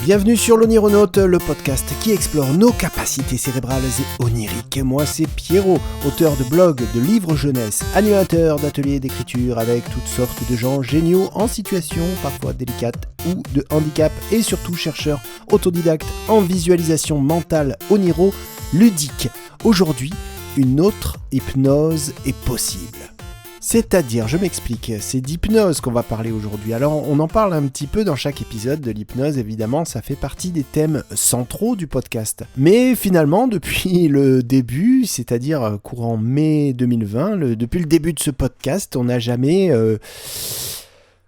Bienvenue sur l'Onironaute, le podcast qui explore nos capacités cérébrales et oniriques. Moi c'est Pierrot, auteur de blogs, de livres jeunesse, animateur d'ateliers d'écriture avec toutes sortes de gens géniaux en situation parfois délicate ou de handicap et surtout chercheur autodidacte en visualisation mentale oniro-ludique. Aujourd'hui, une autre hypnose est possible. C'est-à-dire, je m'explique, c'est d'hypnose qu'on va parler aujourd'hui. Alors, on en parle un petit peu dans chaque épisode de l'hypnose, évidemment, ça fait partie des thèmes centraux du podcast. Mais finalement, depuis le début, c'est-à-dire courant mai 2020, depuis le début de ce podcast, on n'a jamais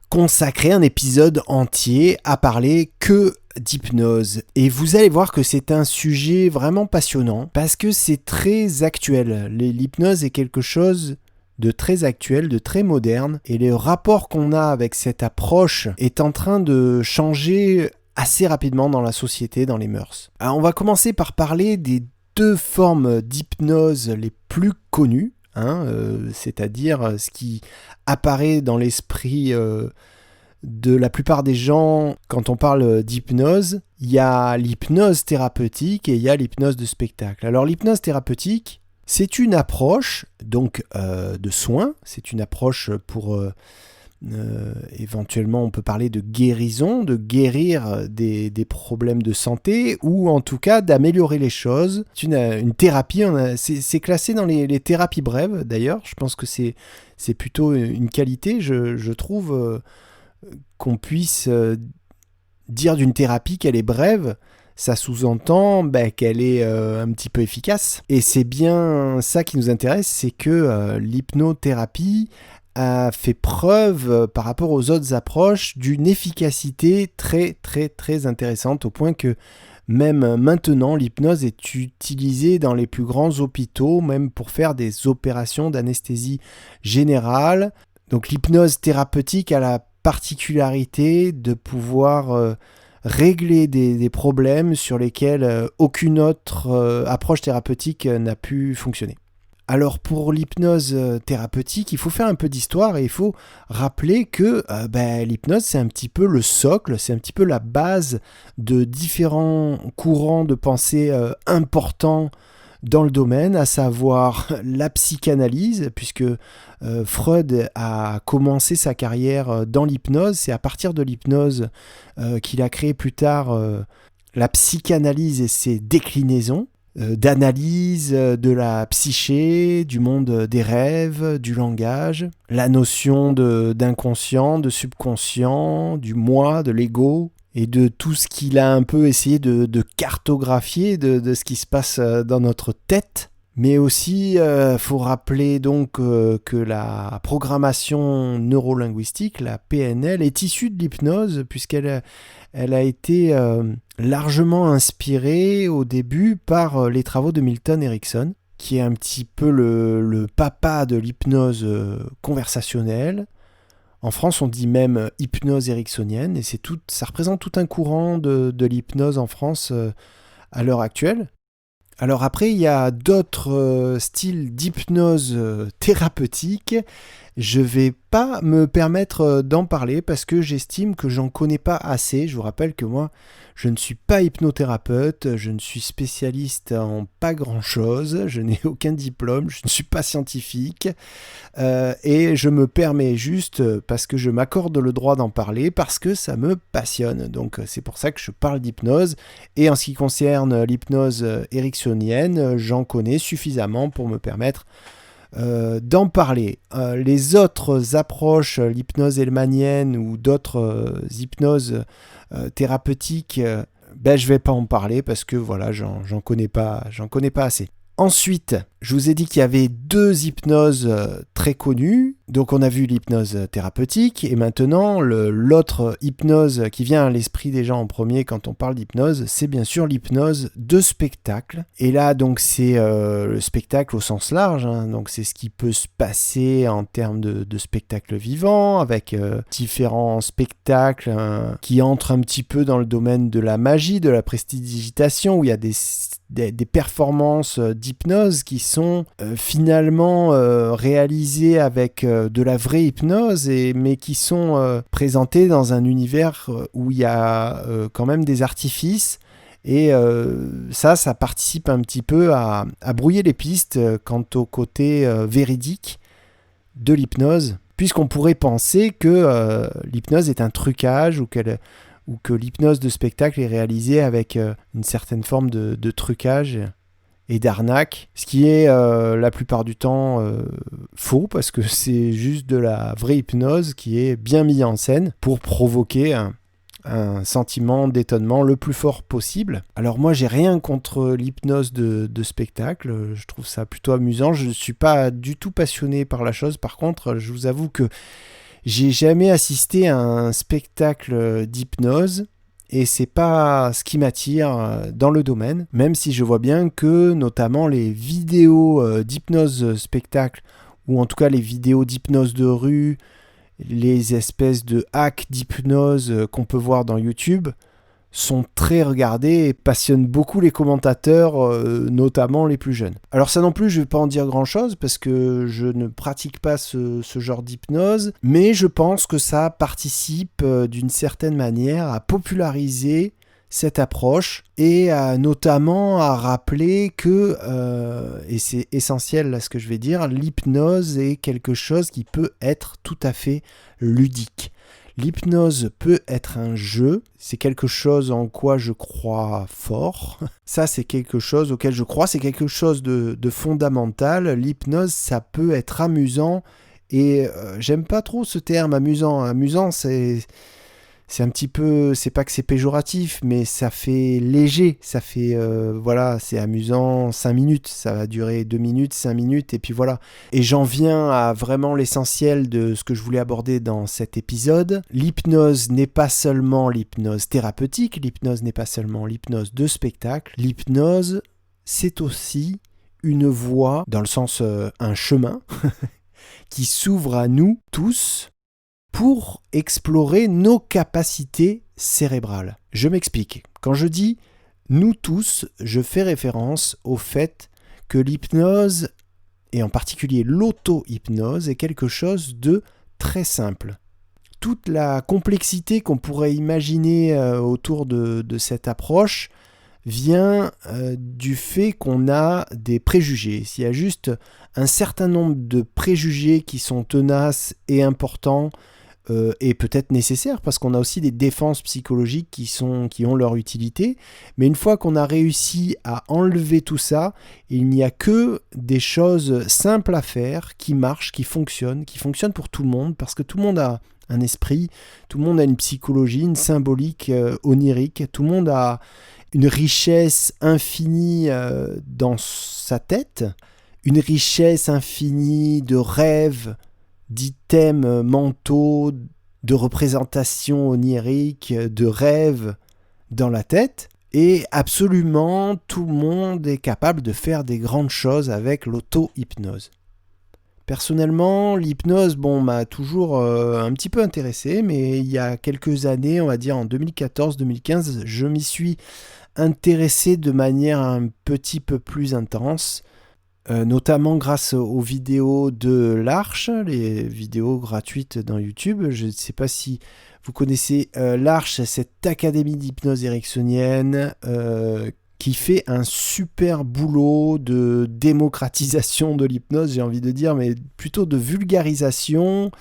consacré un épisode entier à parler que d'hypnose. Et vous allez voir que c'est un sujet vraiment passionnant, parce que c'est très actuel. L'hypnose est quelque chose de très actuel, de très moderne, et le rapport qu'on a avec cette approche est en train de changer assez rapidement dans la société, dans les mœurs. Alors on va commencer par parler des deux formes d'hypnose les plus connues, c'est-à-dire ce qui apparaît dans l'esprit de la plupart des gens quand on parle d'hypnose. Il y a l'hypnose thérapeutique et il y a l'hypnose de spectacle. Alors l'hypnose thérapeutique, c'est une approche donc de soins, c'est une approche pour éventuellement on peut parler de guérison, de guérir des problèmes de santé ou en tout cas d'améliorer les choses. C'est une thérapie, c'est classé dans les thérapies brèves d'ailleurs, je pense que c'est plutôt une qualité, je trouve qu'on puisse dire d'une thérapie qu'elle est brève. Ça sous-entend qu'elle est un petit peu efficace. Et c'est bien ça qui nous intéresse, c'est que l'hypnothérapie a fait preuve par rapport aux autres approches d'une efficacité très très très intéressante, au point que même maintenant l'hypnose est utilisée dans les plus grands hôpitaux, même pour faire des opérations d'anesthésie générale. Donc l'hypnose thérapeutique a la particularité de pouvoir régler des problèmes sur lesquels aucune autre approche thérapeutique n'a pu fonctionner. Alors pour l'hypnose thérapeutique, il faut faire un peu d'histoire et il faut rappeler que l'hypnose c'est un petit peu le socle, c'est un petit peu la base de différents courants de pensée importants dans le domaine, à savoir la psychanalyse, puisque Freud a commencé sa carrière dans l'hypnose. C'est à partir de l'hypnose qu'il a créé plus tard la psychanalyse et ses déclinaisons, d'analyse de la psyché, du monde des rêves, du langage, la notion d'inconscient, de subconscient, du moi, de l'ego, et de tout ce qu'il a un peu essayé de cartographier de ce qui se passe dans notre tête. Mais aussi, faut rappeler donc que la programmation neurolinguistique, la PNL, est issue de l'hypnose, puisqu'elle a été largement inspirée au début par les travaux de Milton Erickson, qui est un petit peu le papa de l'hypnose conversationnelle. En France, on dit même hypnose ericksonienne, et ça représente tout un courant de l'hypnose en France à l'heure actuelle. Alors après, il y a d'autres styles d'hypnose thérapeutique. Je ne vais pas me permettre d'en parler parce que j'estime que j'en connais pas assez. Je vous rappelle que moi, je ne suis pas hypnothérapeute, je ne suis spécialiste en pas grand-chose, je n'ai aucun diplôme, je ne suis pas scientifique et je me permets juste parce que je m'accorde le droit d'en parler, parce que ça me passionne. Donc c'est pour ça que je parle d'hypnose, et en ce qui concerne l'hypnose ericksonienne, j'en connais suffisamment pour me permettre d'en parler. Les autres approches, l'hypnose hellmanienne ou d'autres hypnoses thérapeutiques, je vais pas en parler parce que voilà, j'en connais pas assez. Ensuite, je vous ai dit qu'il y avait deux hypnoses très connues. Donc on a vu l'hypnose thérapeutique, et maintenant l'autre hypnose qui vient à l'esprit des gens en premier quand on parle d'hypnose, c'est bien sûr l'hypnose de spectacle. Et là donc c'est le spectacle au sens large, donc c'est ce qui peut se passer en termes de spectacle vivant, avec différents spectacles qui entrent un petit peu dans le domaine de la magie, de la prestidigitation, où il y a des des performances d'hypnose qui sont finalement réalisées avec de la vraie hypnose, mais qui sont présentées dans un univers où il y a quand même des artifices. Et ça participe un petit peu à brouiller les pistes quant au côté véridique de l'hypnose, puisqu'on pourrait penser que l'hypnose est un trucage ou que l'hypnose de spectacle est réalisée avec une certaine forme de trucage et d'arnaque, ce qui est la plupart du temps faux, parce que c'est juste de la vraie hypnose qui est bien mise en scène pour provoquer un sentiment d'étonnement le plus fort possible. Alors moi, j'ai rien contre l'hypnose de spectacle, je trouve ça plutôt amusant. Je ne suis pas du tout passionné par la chose. Par contre, je vous avoue que j'ai jamais assisté à un spectacle d'hypnose et c'est pas ce qui m'attire dans le domaine, même si je vois bien que notamment les vidéos d'hypnose spectacle, ou en tout cas les vidéos d'hypnose de rue, les espèces de hacks d'hypnose qu'on peut voir dans YouTube sont très regardés et passionnent beaucoup les commentateurs, notamment les plus jeunes. Alors ça non plus, je ne vais pas en dire grand-chose parce que je ne pratique pas ce genre d'hypnose, mais je pense que ça participe d'une certaine manière à populariser cette approche et notamment à rappeler que, et c'est essentiel là ce que je vais dire, l'hypnose est quelque chose qui peut être tout à fait ludique. L'hypnose peut être un jeu, c'est quelque chose en quoi je crois fort. Ça, c'est quelque chose auquel je crois, c'est quelque chose de fondamental. L'hypnose, ça peut être amusant et j'aime pas trop ce terme amusant. Amusant, c'est un petit peu, c'est pas que c'est péjoratif, mais ça fait léger, ça fait, voilà, c'est amusant 5 minutes, ça va durer 2 minutes, 5 minutes, et puis voilà. Et j'en viens à vraiment l'essentiel de ce que je voulais aborder dans cet épisode. L'hypnose n'est pas seulement l'hypnose thérapeutique, l'hypnose n'est pas seulement l'hypnose de spectacle, l'hypnose, c'est aussi une voie, dans le sens un chemin, qui s'ouvre à nous tous, pour explorer nos capacités cérébrales. Je m'explique. Quand je dis « nous tous », je fais référence au fait que l'hypnose, et en particulier l'auto-hypnose, est quelque chose de très simple. Toute la complexité qu'on pourrait imaginer autour de cette approche vient du fait qu'on a des préjugés. S'il y a juste un certain nombre de préjugés qui sont tenaces et importants, et peut-être nécessaire parce qu'on a aussi des défenses psychologiques qui ont leur utilité, mais une fois qu'on a réussi à enlever tout ça, il n'y a que des choses simples à faire qui marchent, qui fonctionnent pour tout le monde, parce que tout le monde a un esprit, tout le monde a une psychologie, une symbolique onirique, tout le monde a une richesse infinie dans sa tête, une richesse infinie de rêves, d'items mentaux, de représentations oniriques, de rêves dans la tête. Et absolument tout le monde est capable de faire des grandes choses avec l'auto-hypnose. Personnellement, l'hypnose m'a toujours un petit peu intéressé, mais il y a quelques années, on va dire en 2014-2015, je m'y suis intéressé de manière un petit peu plus intense, notamment grâce aux vidéos de l'Arche, les vidéos gratuites dans YouTube. Je ne sais pas si vous connaissez l'Arche, cette académie d'hypnose ericksonienne qui fait un super boulot de démocratisation de l'hypnose, j'ai envie de dire, mais plutôt de vulgarisation,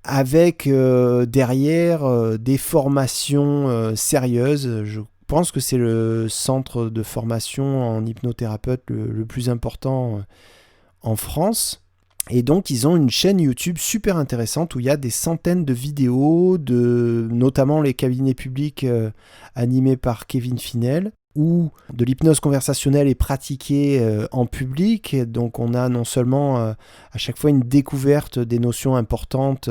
avec derrière des formations sérieuses. Je pense que c'est le centre de formation en hypnothérapeute le plus important en France. Et donc, ils ont une chaîne YouTube super intéressante où il y a des centaines de vidéos, notamment les cabinets publics animés par Kevin Finel, où de l'hypnose conversationnelle est pratiquée en public. Donc on a non seulement à chaque fois une découverte des notions importantes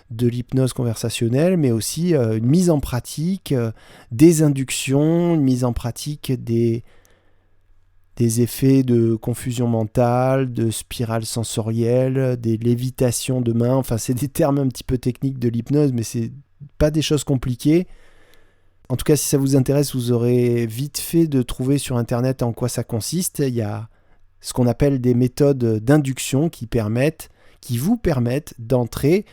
de l'hypnose conversationnelle, mais aussi une mise en pratique des inductions, une mise en pratique des effets de confusion mentale, de spirale sensorielle, des lévitations de main. Enfin, c'est des termes un petit peu techniques de l'hypnose, mais c'est pas des choses compliquées. En tout cas, si ça vous intéresse, vous aurez vite fait de trouver sur Internet en quoi ça consiste. Il y a ce qu'on appelle des méthodes d'induction qui vous permettent d'entrer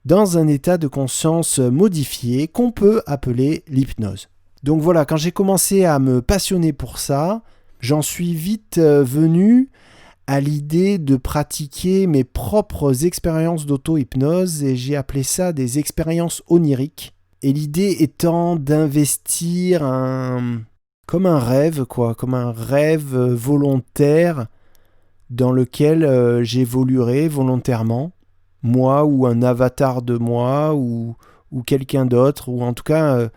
dans un état de conscience modifié qu'on peut appeler l'hypnose. Donc voilà, quand j'ai commencé à me passionner pour ça, j'en suis vite venu à l'idée de pratiquer mes propres expériences d'auto-hypnose et j'ai appelé ça des expériences oniriques. Et l'idée étant d'investir comme un rêve volontaire dans lequel j'évoluerai volontairement, moi ou un avatar de moi ou quelqu'un d'autre, ou en tout cas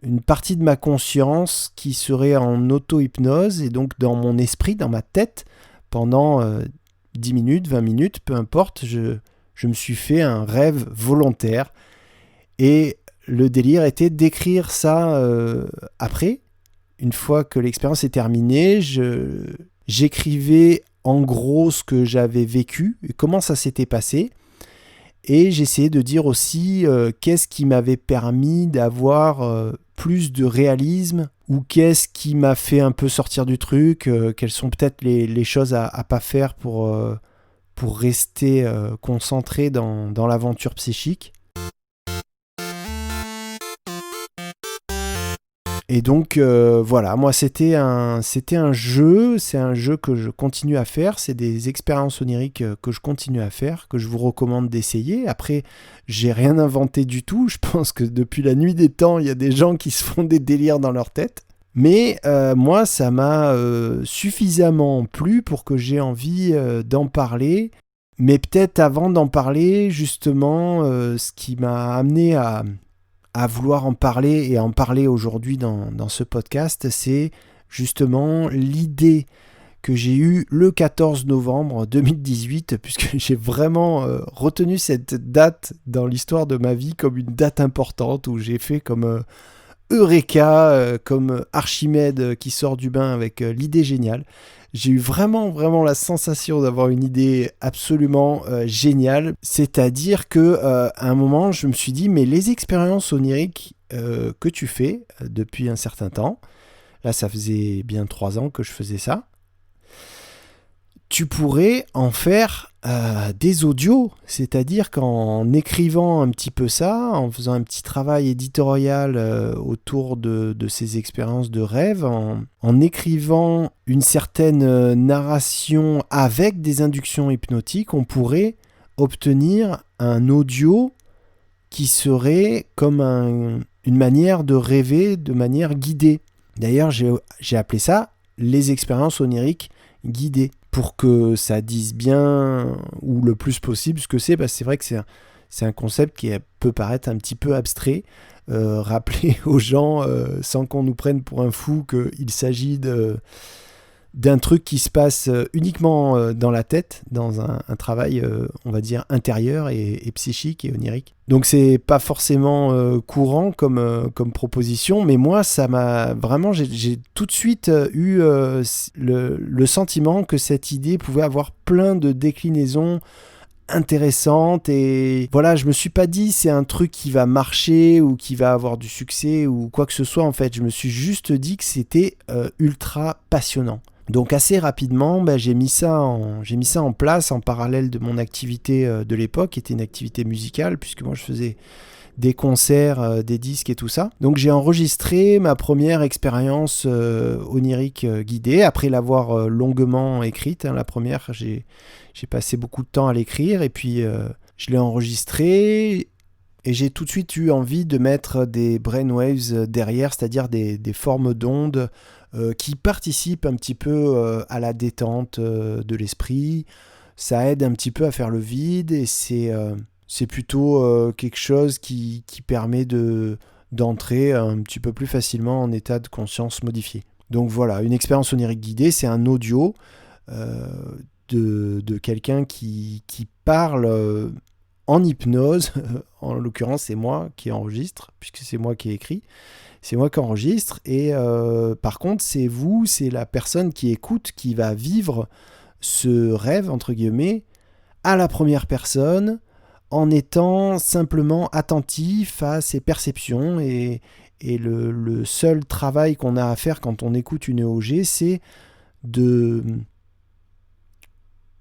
une partie de ma conscience qui serait en auto-hypnose et donc dans mon esprit, dans ma tête, pendant 10 minutes, 20 minutes, peu importe, je me suis fait un rêve volontaire. Et le délire était d'écrire ça après. Une fois que l'expérience est terminée, j'écrivais en gros ce que j'avais vécu et comment ça s'était passé. Et j'essayais de dire aussi qu'est-ce qui m'avait permis d'avoir plus de réalisme ou qu'est-ce qui m'a fait un peu sortir du truc, quelles sont peut-être les choses à pas faire pour rester concentré dans l'aventure psychique. Et donc voilà, moi c'était un jeu, c'est un jeu que je continue à faire, c'est des expériences oniriques que je continue à faire, que je vous recommande d'essayer. Après, j'ai rien inventé du tout, je pense que depuis la nuit des temps, il y a des gens qui se font des délires dans leur tête. Mais moi, ça m'a suffisamment plu pour que j'ai envie d'en parler. Mais peut-être avant d'en parler, justement, ce qui m'a amené à vouloir en parler et à en parler aujourd'hui dans ce podcast, c'est justement l'idée que j'ai eue le 14 novembre 2018, puisque j'ai vraiment retenu cette date dans l'histoire de ma vie comme une date importante où j'ai fait comme Eureka, comme Archimède qui sort du bain avec l'idée géniale. J'ai eu vraiment la sensation d'avoir une idée absolument géniale. C'est-à-dire qu'à un moment, je me suis dit, mais les expériences oniriques que tu fais depuis un certain temps, là ça faisait bien 3 ans que je faisais ça, tu pourrais en faire des audios, c'est-à-dire qu'en écrivant un petit peu ça, en faisant un petit travail éditorial autour de ces expériences de rêve, en écrivant une certaine narration avec des inductions hypnotiques, on pourrait obtenir un audio qui serait comme une manière de rêver de manière guidée. D'ailleurs, j'ai appelé ça les expériences oniriques guidées, pour que ça dise bien ou le plus possible ce que c'est, parce que c'est vrai que c'est un concept qui peut paraître un petit peu abstrait. Rappeler aux gens, sans qu'on nous prenne pour un fou, qu'il s'agit d'un truc qui se passe uniquement dans la tête, dans un travail, on va dire, intérieur et psychique et onirique. Donc c'est pas forcément courant comme proposition, mais moi ça m'a vraiment, j'ai tout de suite eu le sentiment que cette idée pouvait avoir plein de déclinaisons intéressantes, et voilà, je me suis pas dit c'est un truc qui va marcher ou qui va avoir du succès ou quoi que ce soit. En fait, je me suis juste dit que c'était ultra passionnant. Donc assez rapidement, j'ai mis ça en place en parallèle de mon activité de l'époque, qui était une activité musicale, puisque moi je faisais des concerts, des disques et tout ça. Donc j'ai enregistré ma première expérience onirique guidée, après l'avoir longuement écrite. La première, j'ai passé beaucoup de temps à l'écrire, et puis je l'ai enregistrée, et j'ai tout de suite eu envie de mettre des brainwaves derrière, c'est-à-dire des formes d'ondes qui participent un petit peu à la détente de l'esprit. Ça aide un petit peu à faire le vide, et c'est plutôt quelque chose qui permet d'entrer un petit peu plus facilement en état de conscience modifié. Donc voilà, une expérience onirique guidée, c'est un audio de quelqu'un qui parle en hypnose. En l'occurrence, c'est moi qui enregistre, puisque c'est moi qui ai écrit. C'est moi qui enregistre, et par contre, c'est la personne qui écoute, qui va vivre ce rêve, entre guillemets, à la première personne, en étant simplement attentif à ses perceptions et Et le seul travail qu'on a à faire quand on écoute une EOG, c'est de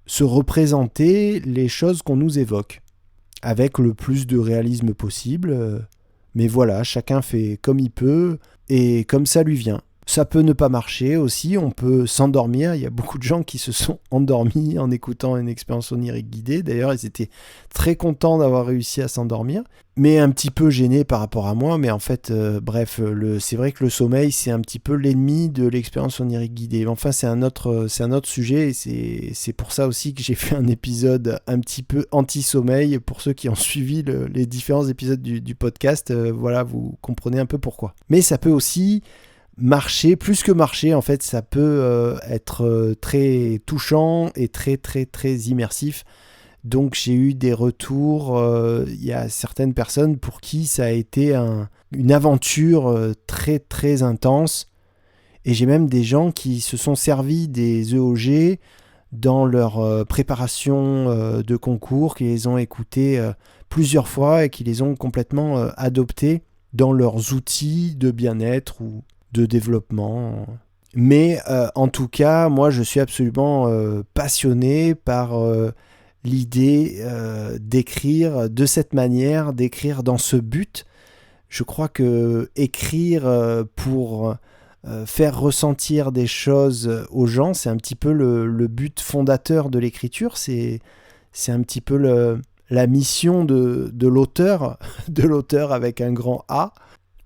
se représenter les choses qu'on nous évoque, avec le plus de réalisme possible. Mais voilà, chacun fait comme il peut et comme ça lui vient. Ça peut ne pas marcher aussi, on peut s'endormir. Il y a beaucoup de gens qui se sont endormis en écoutant une expérience onirique guidée. D'ailleurs, ils étaient très contents d'avoir réussi à s'endormir, mais un petit peu gênés par rapport à moi. Mais en fait, c'est vrai que le sommeil, c'est un petit peu l'ennemi de l'expérience onirique guidée. Enfin, c'est un autre sujet et c'est pour ça aussi que j'ai fait un épisode un petit peu anti-sommeil. Pour ceux qui ont suivi les différents épisodes du podcast, voilà, vous comprenez un peu pourquoi. Mais ça peut aussi marcher, plus que marcher, en fait, ça peut être très touchant et très très très immersif. Donc j'ai eu des retours, il y a certaines personnes pour qui ça a été une aventure très très intense, et j'ai même des gens qui se sont servis des EOG dans leur préparation de concours, qui les ont écoutés plusieurs fois et qui les ont complètement adoptés dans leurs outils de bien-être ou de développement. Mais en tout cas, moi je suis absolument passionné par l'idée d'écrire de cette manière, d'écrire dans ce but. Je crois que écrire pour faire ressentir des choses aux gens, c'est un petit peu le but fondateur de l'écriture, c'est un petit peu la mission de l'auteur, de l'auteur avec un grand A,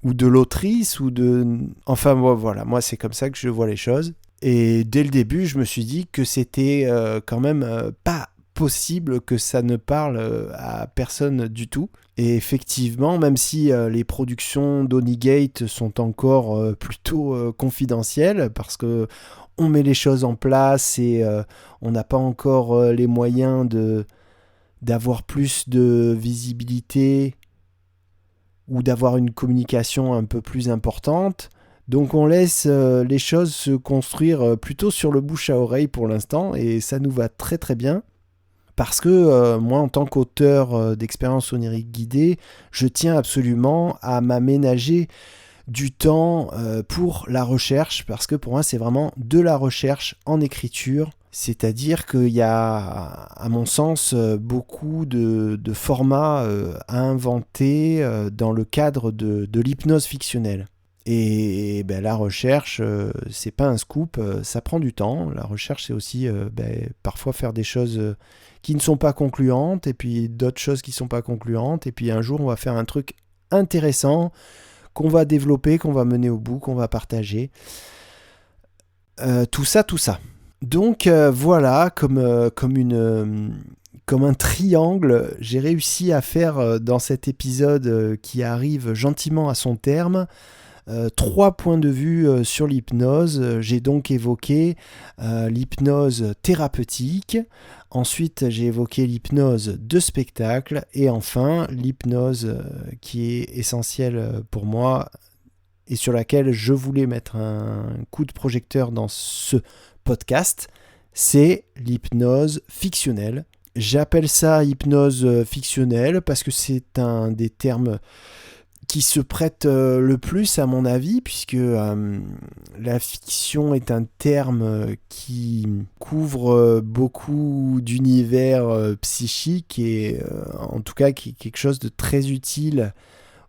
ou de l'autrice, ou de... Enfin, voilà, moi, c'est comme ça que je vois les choses. Et dès le début, je me suis dit que c'était quand même pas possible que ça ne parle à personne du tout. Et effectivement, même si les productions d'Onigate sont encore plutôt confidentielles, parce que on met les choses en place et on n'a pas encore les moyens d'avoir plus de visibilité ou d'avoir une communication un peu plus importante. Donc on laisse les choses se construire plutôt sur le bouche à oreille pour l'instant, et ça nous va très très bien, parce que moi, en tant qu'auteur d'expériences oniriques guidées, je tiens absolument à m'aménager du temps pour la recherche, parce que pour moi c'est vraiment de la recherche en écriture. C'est-à-dire qu'il y a, à mon sens, beaucoup de formats à inventer dans le cadre de l'hypnose fictionnelle. Et la recherche, c'est pas un scoop, ça prend du temps. La recherche, c'est aussi parfois faire des choses qui ne sont pas concluantes, et puis d'autres choses qui ne sont pas concluantes, et puis un jour, on va faire un truc intéressant qu'on va développer, qu'on va mener au bout, qu'on va partager. Tout ça. Donc voilà, comme un triangle, j'ai réussi à faire dans cet épisode qui arrive gentiment à son terme 3 points de vue sur l'hypnose. J'ai donc évoqué l'hypnose thérapeutique, ensuite j'ai évoqué l'hypnose de spectacle, et enfin l'hypnose qui est essentielle pour moi et sur laquelle je voulais mettre un coup de projecteur dans ce podcast, c'est l'hypnose fictionnelle. J'appelle ça hypnose fictionnelle parce que c'est un des termes qui se prête le plus à mon avis, puisque la fiction est un terme qui couvre beaucoup d'univers psychiques, et en tout cas qui est quelque chose de très utile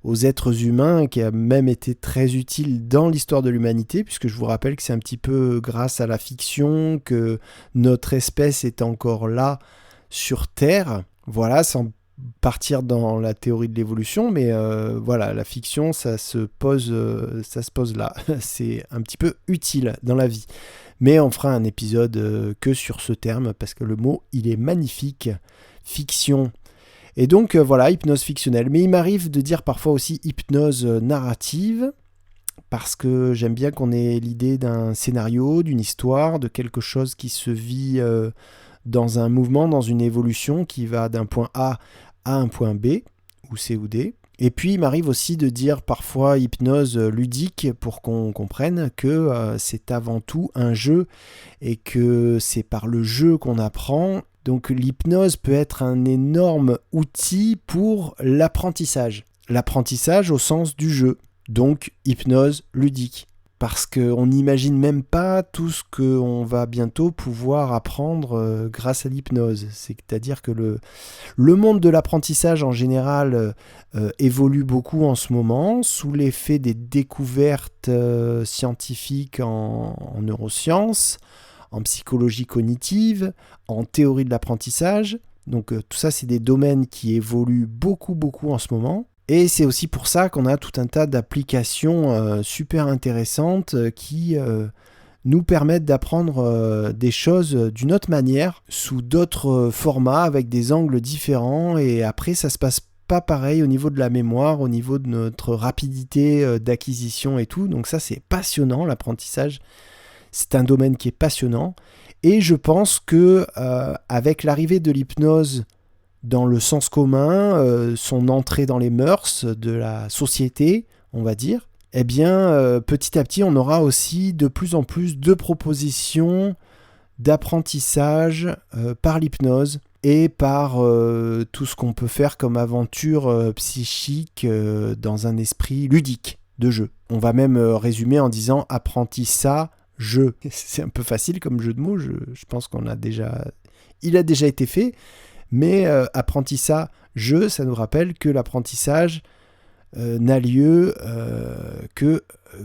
aux êtres humains, qui a même été très utile dans l'histoire de l'humanité, puisque je vous rappelle que c'est un petit peu grâce à la fiction que notre espèce est encore là sur Terre. Voilà, sans partir dans la théorie de l'évolution, mais voilà, la fiction, ça se pose là. C'est un petit peu utile dans la vie. Mais on fera un épisode que sur ce terme, parce que le mot, il est magnifique. Fiction. Et donc voilà, hypnose fictionnelle. Mais il m'arrive de dire parfois aussi hypnose narrative, parce que j'aime bien qu'on ait l'idée d'un scénario, d'une histoire, de quelque chose qui se vit dans un mouvement, dans une évolution qui va d'un point A à un point B, ou C ou D. Et puis il m'arrive aussi de dire parfois hypnose ludique, pour qu'on comprenne que c'est avant tout un jeu, et que c'est par le jeu qu'on apprend. Donc l'hypnose peut être un énorme outil pour l'apprentissage. L'apprentissage au sens du jeu. donc hypnose ludique. Parce qu'on n'imagine même pas tout ce qu'on va bientôt pouvoir apprendre grâce à l'hypnose. C'est-à-dire que le monde de l'apprentissage en général évolue beaucoup en ce moment, sous l'effet des découvertes scientifiques en neurosciences, en psychologie cognitive, en théorie de l'apprentissage. Donc tout ça, c'est des domaines qui évoluent beaucoup en ce moment. Et c'est aussi pour ça qu'on a tout un tas d'applications super intéressantes qui nous permettent d'apprendre des choses d'une autre manière, sous d'autres formats, avec des angles différents. Et après, ça se passe pas pareil au niveau de la mémoire, au niveau de notre rapidité d'acquisition et tout. Donc ça, c'est passionnant, l'apprentissage. C'est un domaine qui est passionnant. Et je pense que avec l'arrivée de l'hypnose dans le sens commun, son entrée dans les mœurs de la société, on va dire, eh bien, petit à petit, on aura aussi de plus en plus de propositions d'apprentissage par l'hypnose et par tout ce qu'on peut faire comme aventure psychique dans un esprit ludique de jeu. On va même résumer en disant apprentissage. C'est un peu facile comme jeu de mots, je pense il a déjà été fait. Mais apprentissage, ça nous rappelle que l'apprentissage n'a lieu que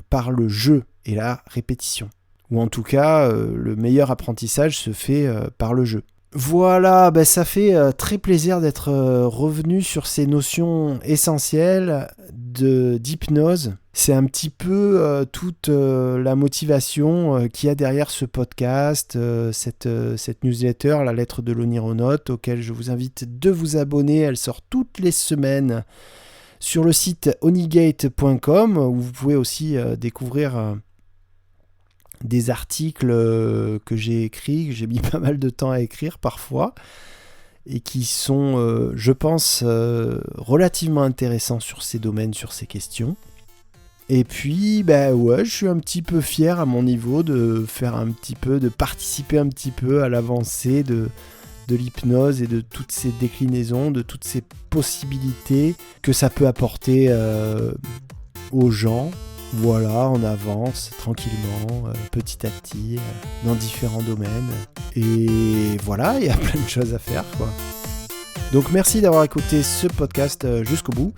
par le jeu et la répétition. Ou en tout cas, le meilleur apprentissage se fait par le jeu. Voilà, ça fait très plaisir d'être revenu sur ces notions essentielles d'hypnose. C'est un petit peu toute la motivation qu'il y a derrière ce podcast, cette newsletter, la lettre de l'Onironaute, auquel je vous invite de vous abonner. Elle sort toutes les semaines sur le site onigate.com, où vous pouvez aussi découvrir des articles que j'ai écrits, que j'ai mis pas mal de temps à écrire parfois, et qui sont, je pense, relativement intéressants sur ces domaines, sur ces questions. Et puis, je suis un petit peu fier à mon niveau de participer un petit peu à l'avancée de l'hypnose et de toutes ces déclinaisons, de toutes ces possibilités que ça peut apporter aux gens. Voilà, on avance tranquillement, petit à petit, dans différents domaines. Et voilà, il y a plein de choses à faire, quoi. Donc merci d'avoir écouté ce podcast jusqu'au bout.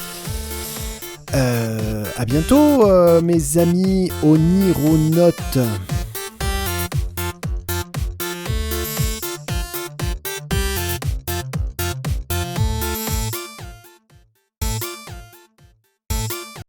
À bientôt, mes amis Onironautes.